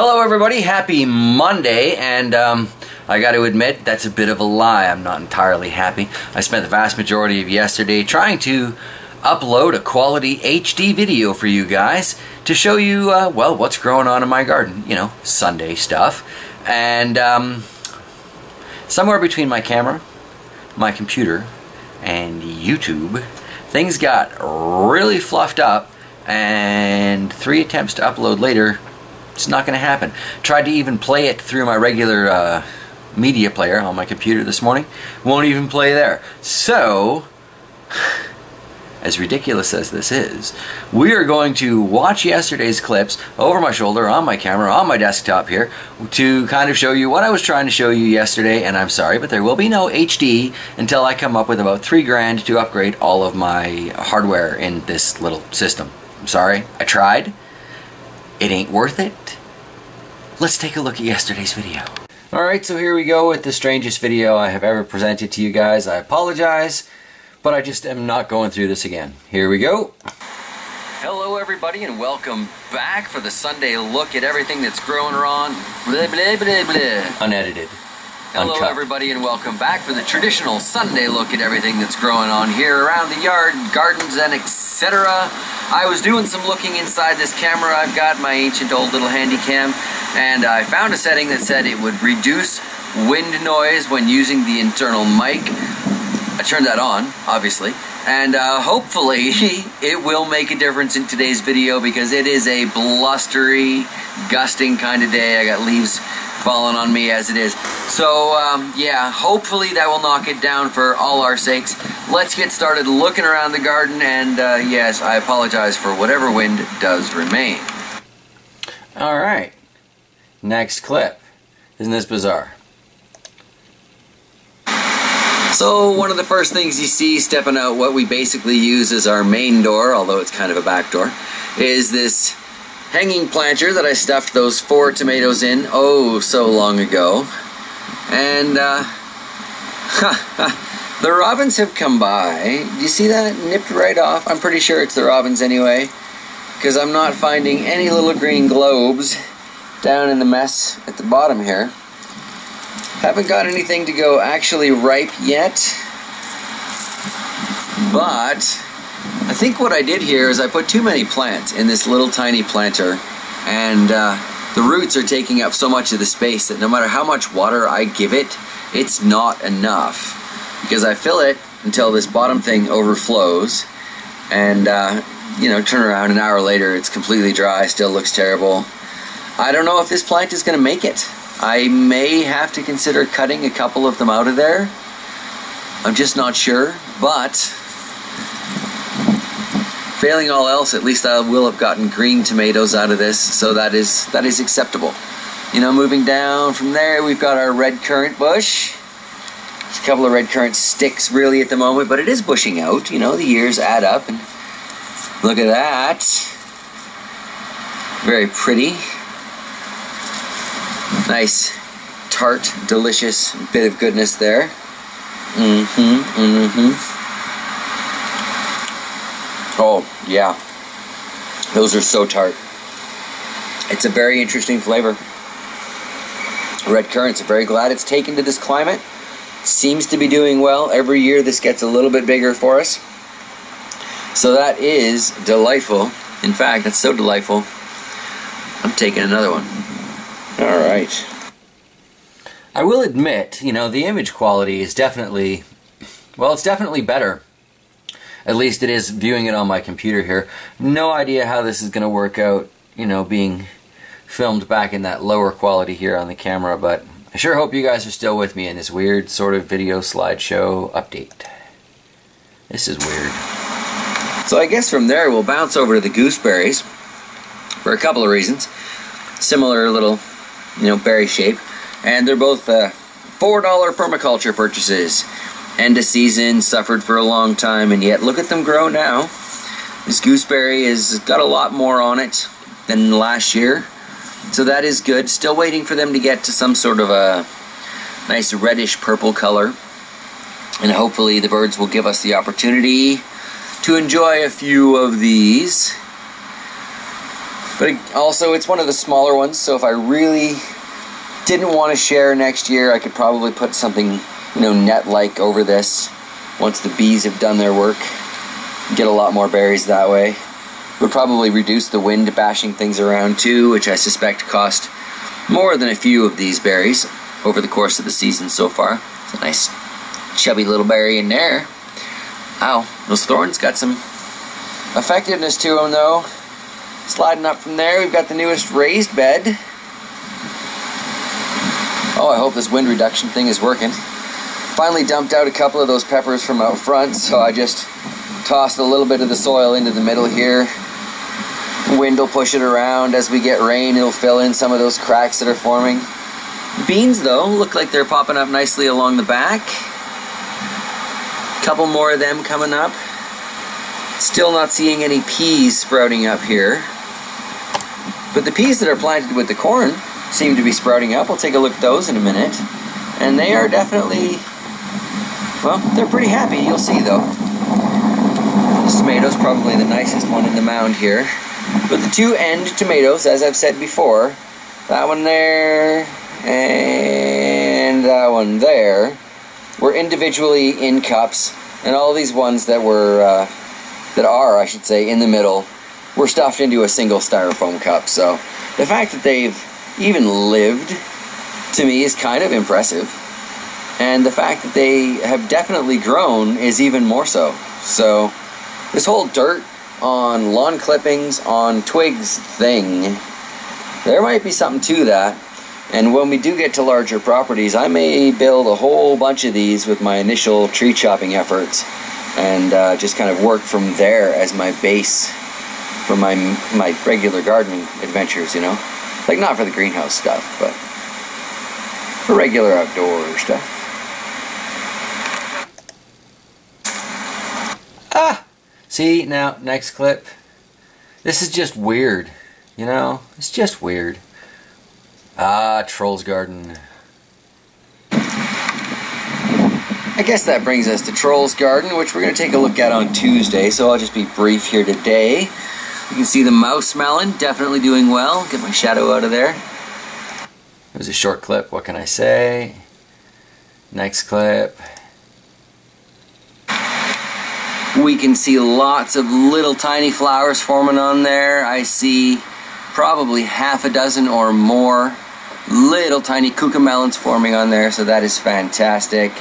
Hello everybody, happy Monday, and I got to admit that's a bit of a lie. I'm not entirely happy. I spent the vast majority of yesterday trying to upload a quality HD video for you guys to show you, well, what's growing on in my garden. You know, Sunday stuff. And somewhere between my camera, my computer, and YouTube, things got really fluffed up, and 3 attempts to upload later, it's not going to happen. Tried to even play it through my regular media player on my computer this morning. Won't even play there. So, as ridiculous as this is, we are going to watch yesterday's clips over my shoulder, on my camera, on my desktop here, to kind of show you what I was trying to show you yesterday. And I'm sorry, but there will be no HD until I come up with about $3 grand to upgrade all of my hardware in this little system. I'm sorry, I tried. It ain't worth it. Let's take a look at yesterday's video. Alright, so here we go with the strangest video I have ever presented to you guys. I apologize, but I just am not going through this again. Here we go. Hello everybody, and welcome back for the Sunday look at everything that's growing on. Blah, blah, blah, blah. Unedited. Hello uncut. Everybody, and welcome back for the traditional Sunday look at everything that's growing on here around the yard, gardens, and etc. I was doing some looking inside this camera. I've got my ancient old little handy cam, and I found a setting that said it would reduce wind noise when using the internal mic. I turned that on, obviously, and hopefully it will make a difference in today's video, because it is a blustery, gusting kind of day. I got leaves falling on me as it is. So yeah, hopefully that will knock it down for all our sakes. Let's get started looking around the garden, and yes, I apologize for whatever wind does remain. Alright, next clip. Isn't this bizarre? So one of the first things you see stepping out what we basically use as our main door, although it's kind of a back door, is this hanging planter that I stuffed those 4 tomatoes in oh so long ago. And the robins have come by. Do you see that? Nipped right off. I'm pretty sure it's the robins anyway, because I'm not finding any little green globes down in the mess at the bottom here. Haven't got anything to go actually ripe yet, but I think what I did here is I put too many plants in this little tiny planter, and the roots are taking up so much of the space that no matter how much water I give it, it's not enough, because I fill it until this bottom thing overflows, and you know, turn around an hour later, it's completely dry, still looks terrible. I don't know if this plant is going to make it. I may have to consider cutting a couple of them out of there. I'm just not sure, but failing all else, at least I will have gotten green tomatoes out of this, so that is acceptable. You know, moving down from there, we've got our red currant bush. There's a couple of red currant sticks really at the moment, but it is bushing out. You know, the years add up, and look at that. Very pretty. Nice, tart, delicious bit of goodness there. Oh, yeah. Those are so tart. It's a very interesting flavor. Red currants, I'm very glad it's taken to this climate. Seems to be doing well. Every year this gets a little bit bigger for us. So that is delightful. In fact, that's so delightful, I'm taking another one. Alright. I will admit, you know, the image quality is definitely, well, it's definitely better. At least it is viewing it on my computer here. No idea how this is going to work out, you know, being filmed back in that lower quality here on the camera, but I sure hope you guys are still with me in this weird sort of video slideshow update. This is weird. So I guess from there we'll bounce over to the gooseberries for a couple of reasons. Similar little, you know, berry shape, and they're both $4 permaculture purchases. End of season, suffered for a long time, and yet look at them grow now. This gooseberry has got a lot more on it than last year, so that is good. Still waiting for them to get to some sort of a nice reddish purple color, and hopefully the birds will give us the opportunity to enjoy a few of these. But also, it's one of the smaller ones, so if I really didn't want to share next year, I could probably put something, you know, net-like over this once the bees have done their work. Get a lot more berries that way. Would probably reduce the wind bashing things around too, which I suspect cost more than a few of these berries over the course of the season so far. It's a nice chubby little berry in there. Ow, those thorns got some effectiveness to them though. Sliding up from there, we've got the newest raised bed. Oh, I hope this wind reduction thing is working. Finally dumped out a couple of those peppers from out front, so I just tossed a little bit of the soil into the middle here. Wind will push it around. As we get rain, it'll fill in some of those cracks that are forming. Beans, though, look like they're popping up nicely along the back. Couple more of them coming up. Still not seeing any peas sprouting up here. But the peas that are planted with the corn seem to be sprouting up. We'll take a look at those in a minute. And they are definitely, well, they're pretty happy. You'll see, though. This tomato's probably the nicest one in the mound here. But the two end tomatoes, as I've said before, that one there and that one there, were individually in cups, and all these ones that were, I should say, in the middle, were stuffed into a single styrofoam cup. So the fact that they've even lived, to me, is kind of impressive. And the fact that they have definitely grown is even more so. So this whole dirt on lawn clippings, on twigs thing, there might be something to that. And when we do get to larger properties, I may build a whole bunch of these with my initial tree chopping efforts and just kind of work from there as my base for my regular gardening adventures, you know? Like, not for the greenhouse stuff, but for regular outdoor stuff. Ah! See, now, next clip. This is just weird, you know? It's just weird. Ah, Troll's Garden. I guess that brings us to Troll's Garden, which we're going to take a look at on Tuesday, so I'll just be brief here today. You can see the mouse melon, definitely doing well. Get my shadow out of there. It was a short clip, what can I say? Next clip. We can see lots of little tiny flowers forming on there. I see probably half a dozen or more little tiny cucamelons forming on there, so that is fantastic.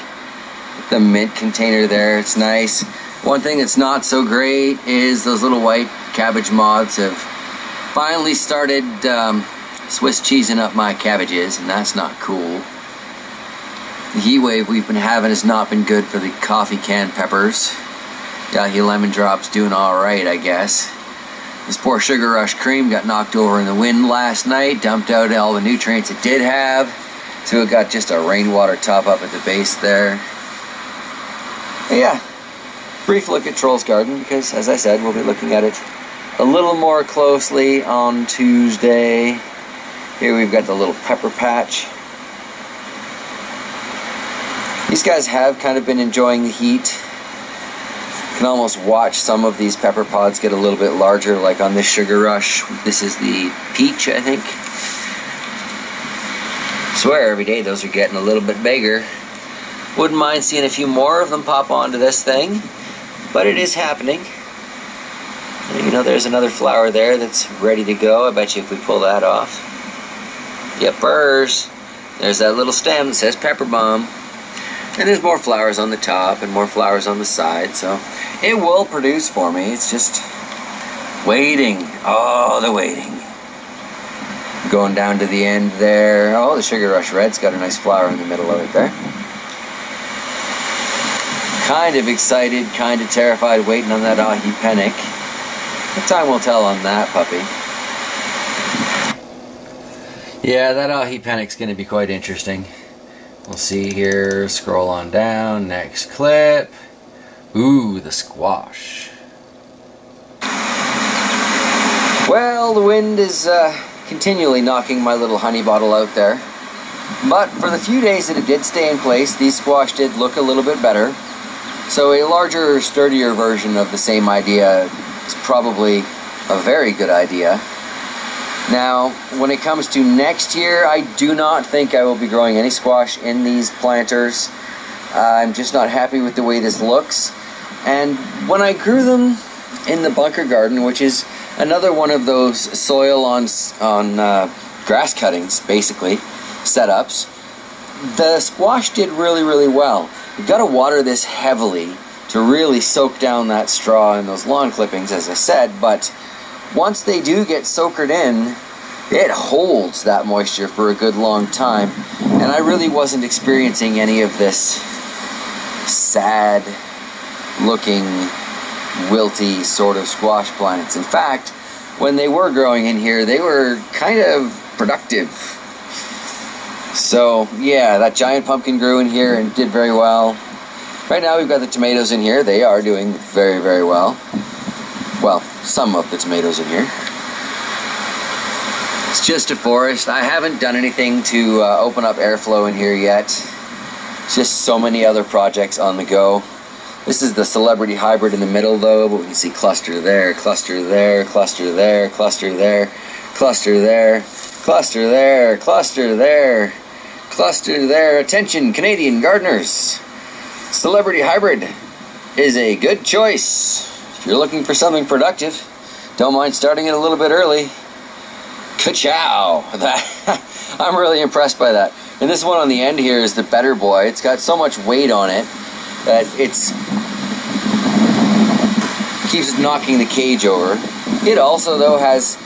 The mint container there, it's nice. One thing that's not so great is those little white cabbage moths have finally started Swiss cheesing up my cabbages, and that's not cool. The heat wave we've been having has not been good for the coffee can peppers. Dahi Lemon Drop's doing alright, I guess. This poor Sugar Rush Cream got knocked over in the wind last night, dumped out all the nutrients it did have, so it got just a rainwater top up at the base there. But yeah, brief look at Troll's Garden, because as I said, we'll be looking at it a little more closely on Tuesday. Here we've got the little pepper patch. These guys have kind of been enjoying the heat. You can almost watch some of these pepper pods get a little bit larger, like on this Sugar Rush. This is the peach, I think. I swear every day those are getting a little bit bigger. Wouldn't mind seeing a few more of them pop onto this thing, but it is happening. And you know, there's another flower there that's ready to go. I bet you if we pull that off. Yepers. There's that little stem that says Pepper Bomb. And there's more flowers on the top and more flowers on the side, so it will produce for me. It's just waiting. Oh, the waiting. Going down to the end there. Oh, the Sugar Rush Red's got a nice flower in the middle of it there. Kind of excited, kind of terrified, waiting on that Ahi Pennick. What time will tell on that puppy? Yeah, that Ahi Pennick's going to be quite interesting. We'll see here, scroll on down, next clip. Ooh, the squash. Well, the wind is continually knocking my little honey bottle out there. But for the few days that it did stay in place, these squash did look a little bit better. So a larger, sturdier version of the same idea is probably a very good idea. Now, when it comes to next year, I do not think I will be growing any squash in these planters. I'm just not happy with the way this looks. And when I grew them in the bunker garden, which is another one of those soil on grass cuttings, basically, setups, the squash did really, really well. You've got to water this heavily to really soak down that straw and those lawn clippings, as I said, but once they do get soakered in, it holds that moisture for a good long time. And I really wasn't experiencing any of this sad looking wilty sort of squash plants. In fact, when they were growing in here, they were kind of productive. So yeah, that giant pumpkin grew in here and did very well. Right now we've got the tomatoes in here. They are doing very, very well. Well, some of the tomatoes in here. It's just a forest. I haven't done anything to open up airflow in here yet. Just so many other projects on the go. This is the Celebrity Hybrid in the middle though, but we can see cluster there, cluster there, cluster there, cluster there, cluster there, cluster there, cluster there, cluster there. Attention, Canadian gardeners! Celebrity Hybrid is a good choice. If you're looking for something productive, don't mind starting it a little bit early. Ka-chow! I'm really impressed by that. And this one on the end here is the Better Boy. It's got so much weight on it that it's keeps knocking the cage over. It also though has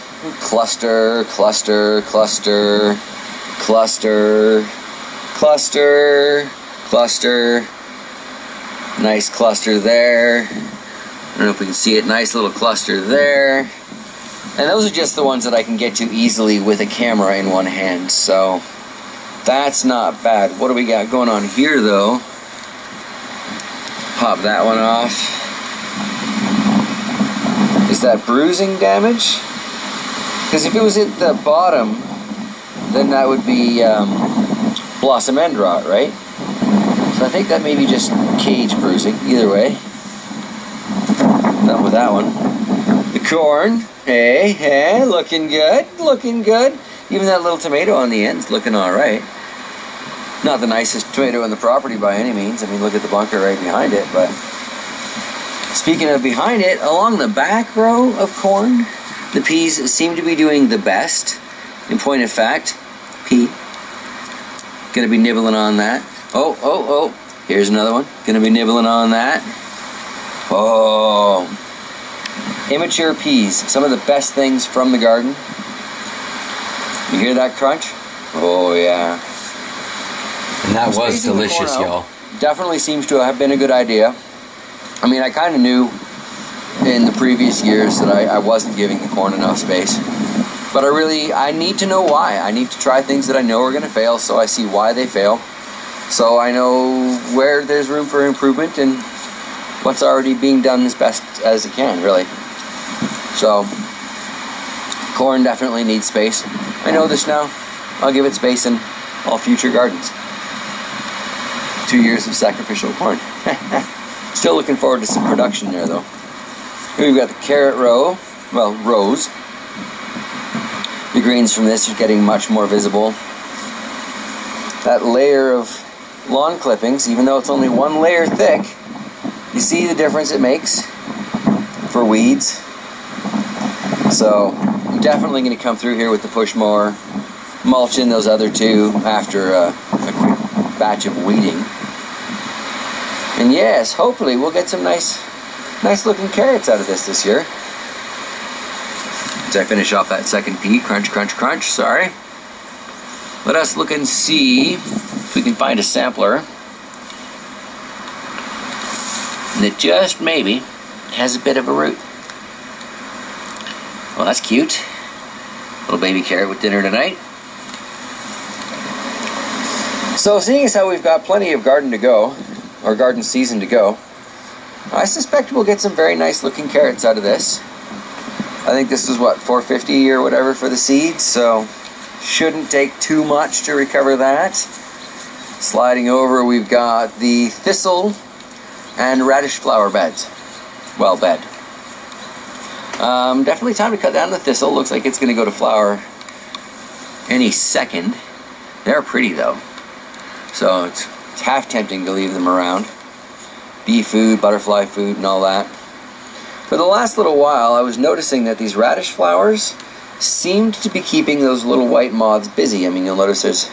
cluster, cluster, cluster, cluster, cluster, cluster, nice cluster there. I don't know if we can see it, nice little cluster there. And those are just the ones that I can get to easily with a camera in one hand, so that's not bad. What do we got going on here though? Pop that one off. Is that bruising damage? Because if it was at the bottom, then that would be blossom end rot, right? So I think that may be just cage bruising. Either way, done with that one. The corn, hey, looking good, looking good. Even that little tomato on the end's looking all right. Not the nicest tomato on the property by any means. I mean, look at the bunker right behind it. But speaking of behind it, along the back row of corn, the peas seem to be doing the best. In point of fact, pea, gonna be nibbling on that. Oh, here's another one. Gonna be nibbling on that. Oh, immature peas, some of the best things from the garden. You hear that crunch? Oh yeah. And that was delicious, y'all. Definitely seems to have been a good idea. I mean, I kind of knew in the previous years that I wasn't giving the corn enough space. But I need to know why. I need to try things that I know are going to fail, so I see why they fail. So I know where there's room for improvement and what's already being done as best as it can, really. So, corn definitely needs space. I know this now. I'll give it space in all future gardens. 2 years of sacrificial corn. Still looking forward to some production there, though. Here we've got the carrot row. Well, rows. The greens from this are getting much more visible. That layer of lawn clippings, even though it's only one layer thick, you see the difference it makes for weeds. So I'm definitely going to come through here with the push mower, mulch in those other two after a quick batch of weeding. And yes, hopefully we'll get some nice looking carrots out of this year. As I finish off that second pea, crunch, crunch, crunch, sorry. Let us look and see if we can find a sampler that just maybe has a bit of a root. Well, that's cute. Little baby carrot with dinner tonight. So seeing as how we've got plenty of garden to go, or garden season to go, I suspect we'll get some very nice looking carrots out of this. I think this is what, $4.50 or whatever for the seeds, so shouldn't take too much to recover that. Sliding over, we've got the thistle and radish flower beds. Well, bed. Definitely time to cut down the thistle. Looks like it's going to go to flower any second. They're pretty though. So it's half tempting to leave them around. Bee food, butterfly food, and all that. For the last little while, I was noticing that these radish flowers seemed to be keeping those little white moths busy. I mean, you'll notice there's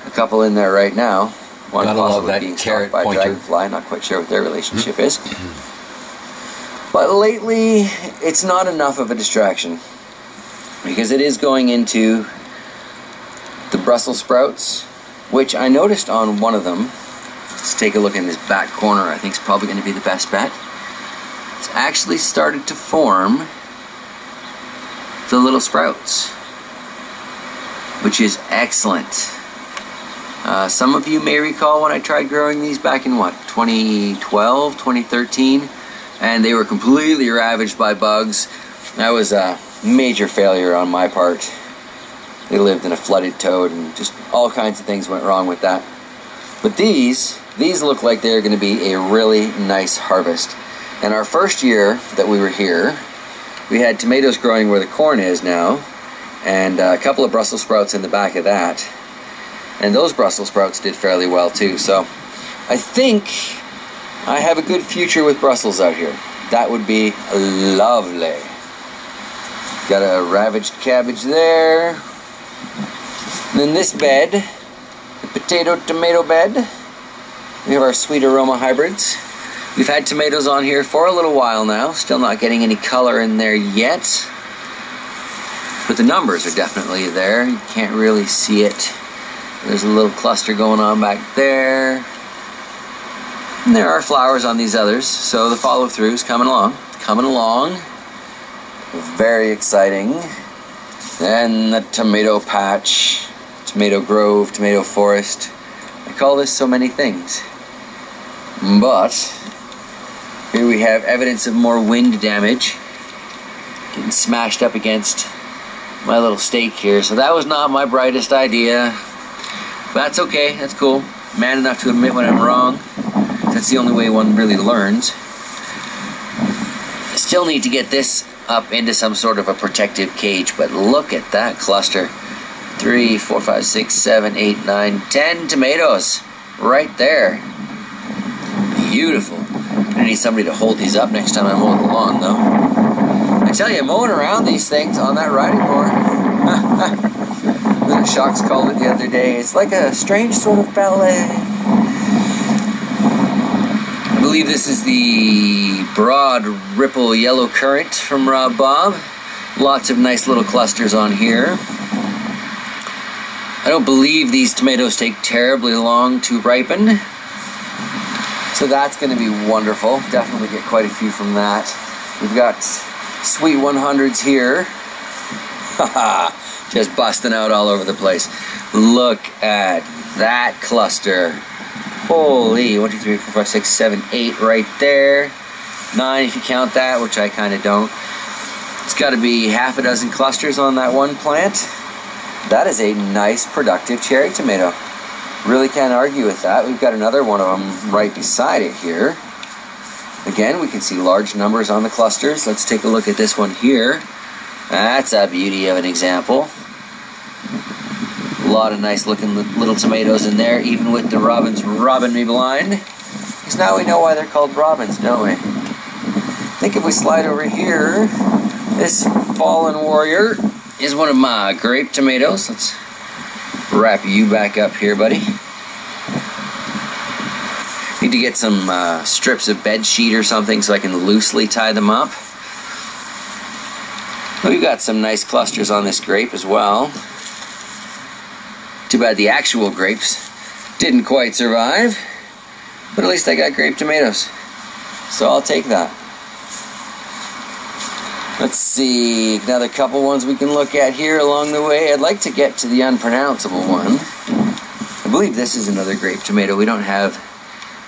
a couple in there right now. One possibly being stalked by a dragonfly. Not quite sure what their relationship is. But lately, it's not enough of a distraction, because it is going into the Brussels sprouts, which I noticed on one of them. Let's take a look in this back corner. I think it's probably going to be the best bet. It's actually started to form the little sprouts, which is excellent. Some of you may recall when I tried growing these back in what, 2012, 2013, and they were completely ravaged by bugs. That was a major failure on my part. They lived in a flooded toad, and just all kinds of things went wrong with that. But these look like they're going to be a really nice harvest. And our first year that we were here, we had tomatoes growing where the corn is now, and a couple of Brussels sprouts in the back of that. And those Brussels sprouts did fairly well too. So I think I have a good future with Brussels out here. That would be lovely. Got a ravaged cabbage there. And then this bed, the potato-tomato bed, we have our Sweet Aroma hybrids. We've had tomatoes on here for a little while now. Still not getting any color in there yet. But the numbers are definitely there. You can't really see it. There's a little cluster going on back there. And there are flowers on these others, so the follow-through is coming along. Coming along. Very exciting. And the tomato patch, tomato grove, tomato forest. I call this so many things. But here we have evidence of more wind damage. Getting smashed up against my little stake here. So that was not my brightest idea. But that's okay, that's cool. Man enough to admit when I'm wrong. That's the only way one really learns. I still need to get this up into some sort of a protective cage, but look at that cluster. 3, 4, 5, 6, 7, 8, 9, 10 tomatoes right there. Beautiful. I need somebody to hold these up next time I'm mowing the lawn, though. I tell you, mowing around these things on that riding mower. Shocks called it the other day. It's like a strange sort of ballet. I believe this is the Broad Ripple Yellow Currant from Rob Bob. Lots of nice little clusters on here. I don't believe these tomatoes take terribly long to ripen. So that's going to be wonderful. Definitely get quite a few from that. We've got Sweet 100s here. Haha. Just busting out all over the place. Look at that cluster. Holy, 1, 2, 3, 4, 5, 6, 7, 8 right there. 9 if you count that, which I kind of don't. It's got to be half a dozen clusters on that one plant. That is a nice, productive cherry tomato. Really can't argue with that. We've got another one of them right beside it here. Again, we can see large numbers on the clusters. Let's take a look at this one here. That's a beauty of an example. A lot of nice looking little tomatoes in there, even with the robins robbing me blind. Because now we know why they're called robins, don't we? I think if we slide over here, this Fallen Warrior is one of my grape tomatoes. Let's wrap you back up here, buddy. Need to get some strips of bed sheet or something so I can loosely tie them up. We've got some nice clusters on this grape as well. Too bad the actual grapes didn't quite survive, but at least I got grape tomatoes, so I'll take that. Let's see, another couple ones we can look at here along the way. I'd like to get to the unpronounceable one. I believe this is another grape tomato. We don't have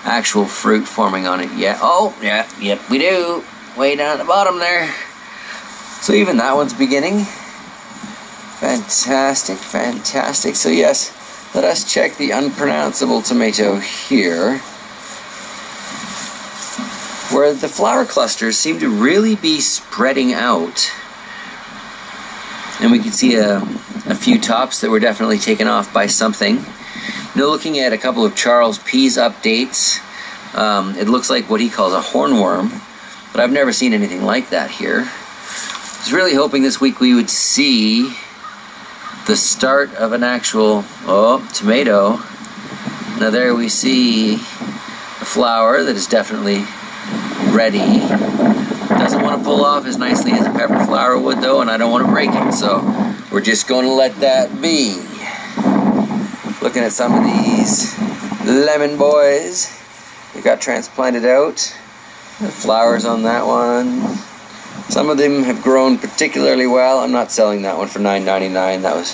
actual fruit forming on it yet. Oh, yeah, yep, we do. Way down at the bottom there. So even that one's beginning. Fantastic, fantastic. So yes, let us check the unpronounceable tomato here, where the flower clusters seem to really be spreading out. And we can see a a few tops that were definitely taken off by something. Now looking at a couple of Charles Pease updates, it looks like what he calls a hornworm, but I've never seen anything like that here. I was really hoping this week we would see the start of an actual, tomato. Now there we see a flower that is definitely ready. Doesn't want to pull off as nicely as a pepper flower would though, and I don't want to break it, so we're just going to let that be. Looking at some of these lemon boys, they got transplanted out. The flowers on that one. Some of them have grown particularly well. I'm not selling that one for $9.99. That was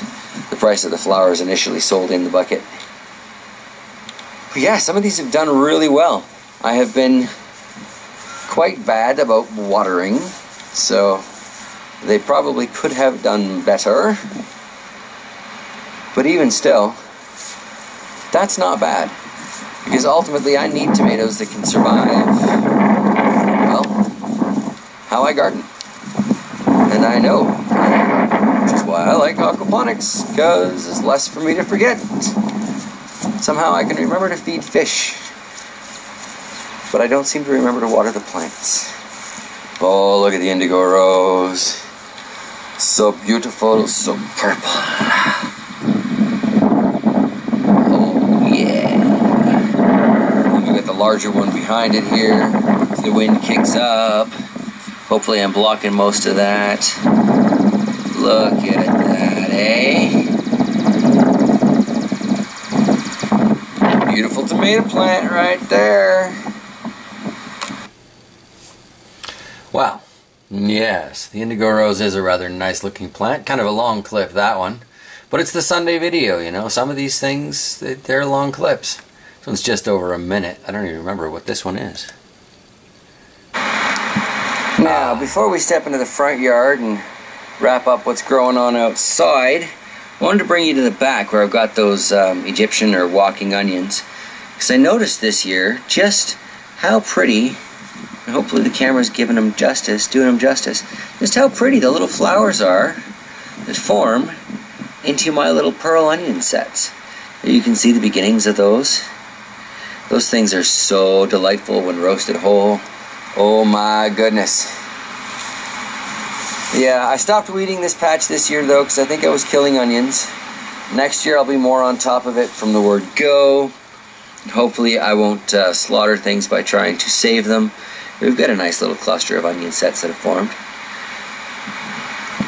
the price of the flowers initially sold in the bucket. But yeah, some of these have done really well. I have been quite bad about watering, so they probably could have done better. But even still, that's not bad, because ultimately I need tomatoes that can survive, well, how I garden. And I know how I garden, which is why I like aquaponics, because it's less for me to forget. Somehow I can remember to feed fish, but I don't seem to remember to water the plants. Oh, look at the indigo rose. So beautiful, so purple. Oh, yeah. And we got the larger one behind it here. If the wind kicks up, hopefully I'm blocking most of that. Look at that, eh? Beautiful tomato plant right there. Wow. Yes, the indigo rose is a rather nice looking plant. Kind of a long clip, that one. But it's the Sunday video, you know. Some of these things, they're long clips. This one's just over a minute. I don't even remember what this one is. Now, before we step into the front yard and wrap up what's growing on outside, I wanted to bring you to the back where I've got those Egyptian or walking onions. Because I noticed this year just how pretty, and hopefully the camera's giving them justice, doing them justice, just how pretty the little flowers are that form into my little pearl onion sets. There you can see the beginnings of those. Those things are so delightful when roasted whole. Oh my goodness. Yeah, I stopped weeding this patch this year though because I think I was killing onions. Next year I'll be more on top of it from the word go. Hopefully I won't slaughter things by trying to save them. We've got a nice little cluster of onion sets that have formed.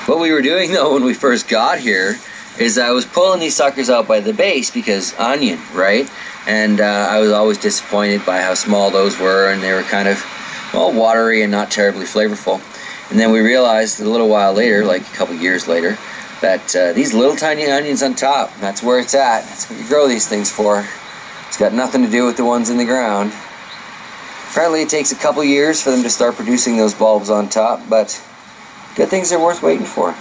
What we were doing though when we first got here is I was pulling these suckers out by the base because onion, right? And I was always disappointed by how small those were, and they were kind of, well, watery and not terribly flavorful. And then we realized a little while later, like a couple years later, that these little tiny onions on top, that's where it's at. That's what you grow these things for. It's got nothing to do with the ones in the ground. Apparently it takes a couple years for them to start producing those bulbs on top, but good things are worth waiting for.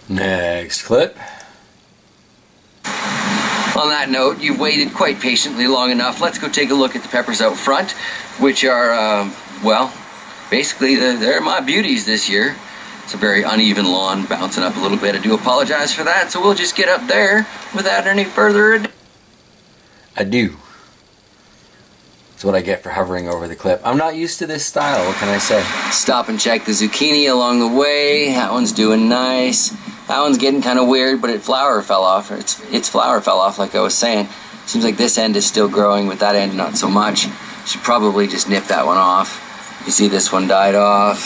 Next clip. On that note, you've waited quite patiently long enough. Let's go take a look at the peppers out front, which are, well, basically they're my beauties this year. It's a very uneven lawn, bouncing up a little bit. I do apologize for that, so we'll just get up there without any further ado. That's what I get for hovering over the clip. I'm not used to this style, what can I say? Stop and check the zucchini along the way. That one's doing nice. That one's getting kind of weird, but its flower fell off. Its flower fell off, like I was saying. Seems like this end is still growing, but that end not so much. Should probably just nip that one off. You see this one died off.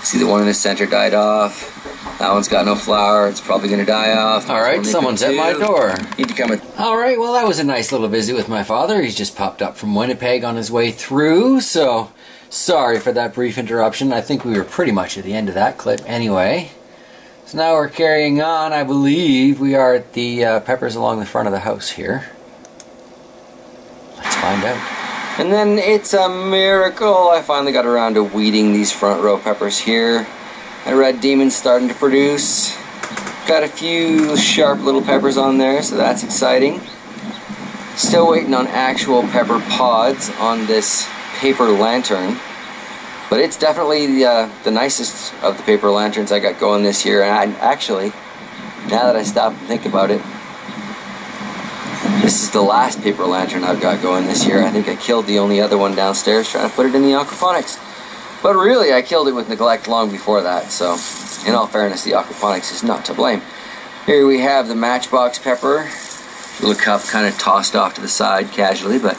See the one in the center died off. That one's got no flower. It's probably going to die off. All right, someone's at my door. Need to come in. All right, well, that was a nice little visit with my father. He's just popped up from Winnipeg on his way through, so sorry for that brief interruption. I think we were pretty much at the end of that clip anyway. So now we're carrying on. I believe we are at the peppers along the front of the house here. Let's find out. And then it's a miracle. I finally got around to weeding these front row peppers here. The red demon's starting to produce. Got a few sharp little peppers on there, so that's exciting. Still waiting on actual pepper pods on this paper lantern. But it's definitely the nicest of the paper lanterns I got going this year. And actually, now that I stop and think about it, this is the last paper lantern I've got going this year. I think I killed the only other one downstairs trying to put it in the aquaponics. But really, I killed it with neglect long before that. So, in all fairness, the aquaponics is not to blame. Here we have the Matchbox pepper. Little cup kind of tossed off to the side casually, but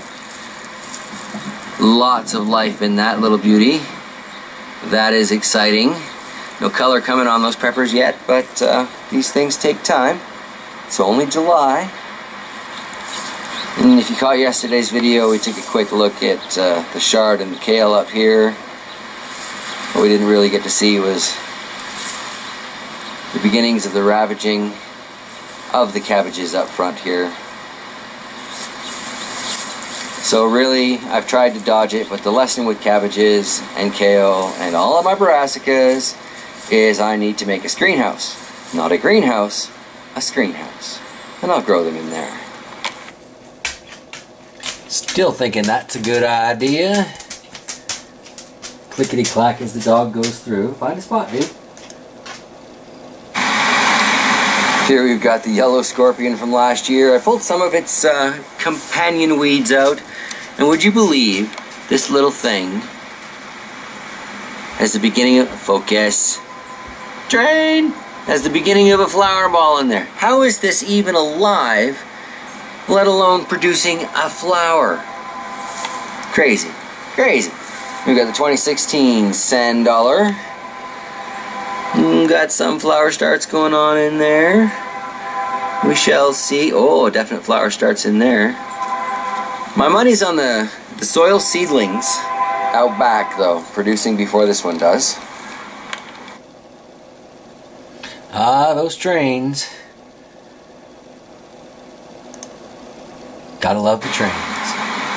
lots of life in that little beauty. That is exciting. No color coming on those peppers yet, but these things take time. It's only July. And if you caught yesterday's video, we took a quick look at the chard and the kale up here. What we didn't really get to see was the beginnings of the ravaging of the cabbages up front here. So really, I've tried to dodge it, but the lesson with cabbages and kale and all of my brassicas is I need to make a screenhouse. Not a greenhouse, a screenhouse. And I'll grow them in there. Still thinking that's a good idea. Clickety-clack as the dog goes through. Find a spot, dude. Here we've got the yellow scorpion from last year. I pulled some of its companion weeds out. And would you believe this little thing has the beginning of... Focus. Drain! Has the beginning of a flower ball in there. How is this even alive, let alone producing a flower? Crazy. Crazy. We've got the 2016 Sand Dollar. Got some flower starts going on in there. We shall see. Oh, definite flower starts in there. My money's on the soil seedlings out back, though, producing before this one does. Ah, those trains. Gotta love the trains.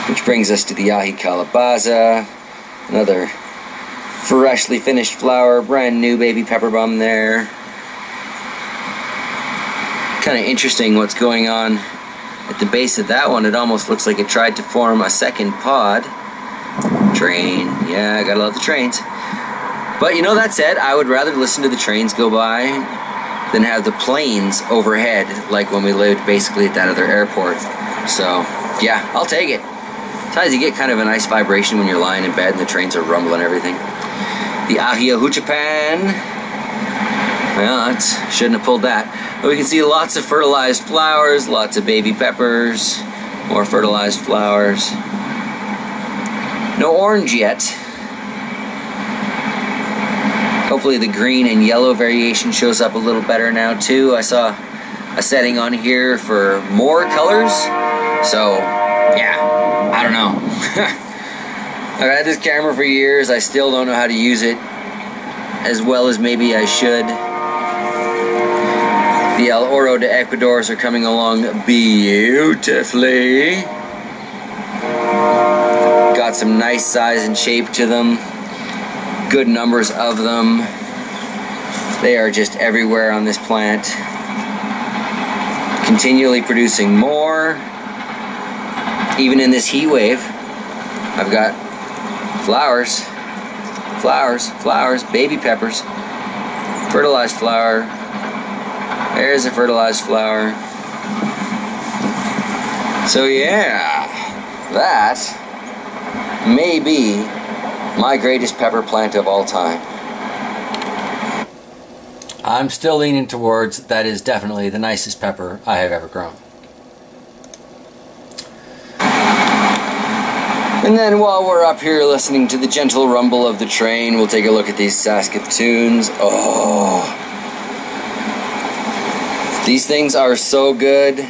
Which brings us to the Yahi Calabaza. Another freshly finished flower, brand new baby pepper bum there. Kind of interesting what's going on at the base of that one. It almost looks like it tried to form a second pod. Train, yeah, I gotta love the trains. But you know, that said, I would rather listen to the trains go by than have the planes overhead, like when we lived basically at that other airport. So, yeah, I'll take it. Sometimes you get kind of a nice vibration when you're lying in bed and the trains are rumbling and everything. The Ahia Huchapan. Well, shouldn't have pulled that. But we can see lots of fertilized flowers, lots of baby peppers, more fertilized flowers. No orange yet. Hopefully the green and yellow variation shows up a little better now too. I saw a setting on here for more colors. So, yeah, I don't know. I've had this camera for years. I still don't know how to use it as well as maybe I should. The El Oro de Ecuadors are coming along beautifully. Got some nice size and shape to them. Good numbers of them. They are just everywhere on this plant. Continually producing more. Even in this heat wave, I've got flowers, flowers, flowers, baby peppers, fertilized flower. There's a fertilized flower. So yeah, that may be my greatest pepper plant of all time. I'm still leaning towards that is definitely the nicest pepper I have ever grown. And then while we're up here listening to the gentle rumble of the train, we'll take a look at these Saskatoons. Oh, these things are so good.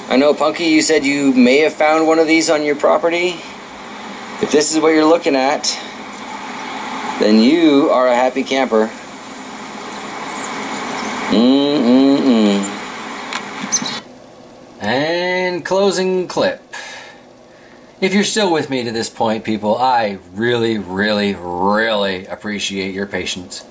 I know, Punky, you said you may have found one of these on your property. If this is what you're looking at, then you are a happy camper. And closing clip. If you're still with me to this point, people, I really, really, really appreciate your patience.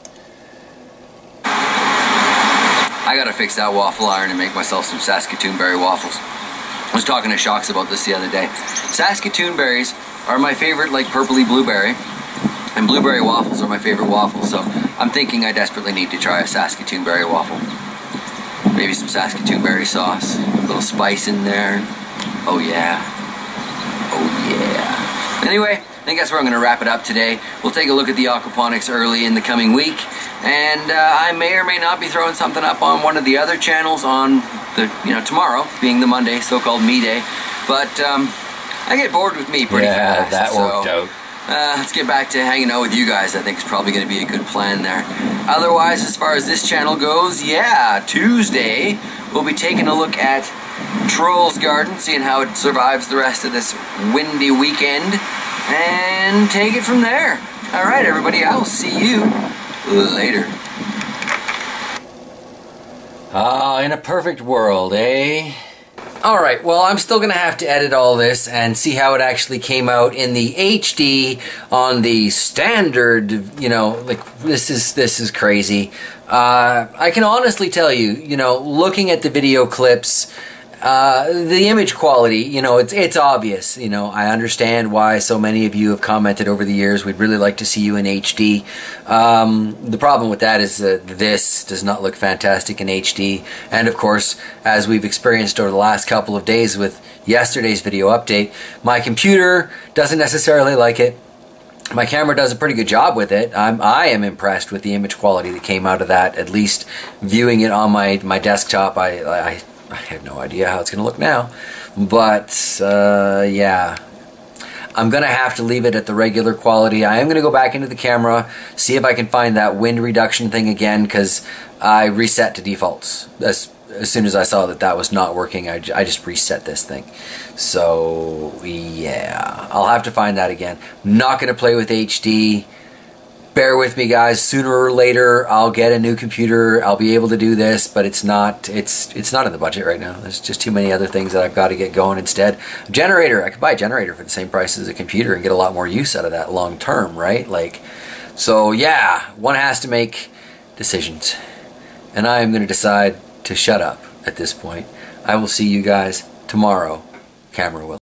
I gotta fix that waffle iron and make myself some Saskatoon berry waffles. I was talking to Shocks about this the other day. Saskatoon berries are my favorite, like, purpley blueberry. And blueberry waffles are my favorite waffles, so I'm thinking I desperately need to try a Saskatoon berry waffle. Maybe some Saskatoon berry sauce, a little spice in there. Oh yeah. Oh yeah. Anyway, I think that's where I'm going to wrap it up today. We'll take a look at the aquaponics early in the coming week, and I may or may not be throwing something up on one of the other channels on the, tomorrow, being the Monday, so-called me day. But I get bored with me pretty fast. Yeah, that worked out. Let's get back to hanging out with you guys. I think it's probably going to be a good plan there. Otherwise, as far as this channel goes, yeah, Tuesday we'll be taking a look at Trolls Garden, seeing how it survives the rest of this windy weekend, and take it from there. Alright everybody, I'll see you later. In a perfect world, eh? Alright, well, I'm still going to have to edit all this and see how it actually came out in the HD on the standard, this is crazy. I can honestly tell you, looking at the video clips, the image quality, it's obvious. I understand why so many of you have commented over the years, we'd really like to see you in HD. The problem with that is that this does not look fantastic in HD. And of course, as we've experienced over the last couple of days with yesterday's video update, my computer doesn't necessarily like it. My camera does a pretty good job with it. I am impressed with the image quality that came out of that, at least viewing it on my desktop. I have no idea how it's going to look now, but yeah, I'm going to have to leave it at the regular quality. I am going to go back into the camera, see if I can find that wind reduction thing again, because I reset to defaults. As soon as I saw that was not working, I just reset this thing. So yeah, I'll have to find that again. Not going to play with HD. Bear with me, guys. Sooner or later, I'll get a new computer. I'll be able to do this, but it's not in the budget right now. There's just too many other things that I've got to get going instead. A generator. I could buy a generator for the same price as a computer and get a lot more use out of that long term, right? So yeah, one has to make decisions. And I am going to decide to shut up at this point. I will see you guys tomorrow. Camera will.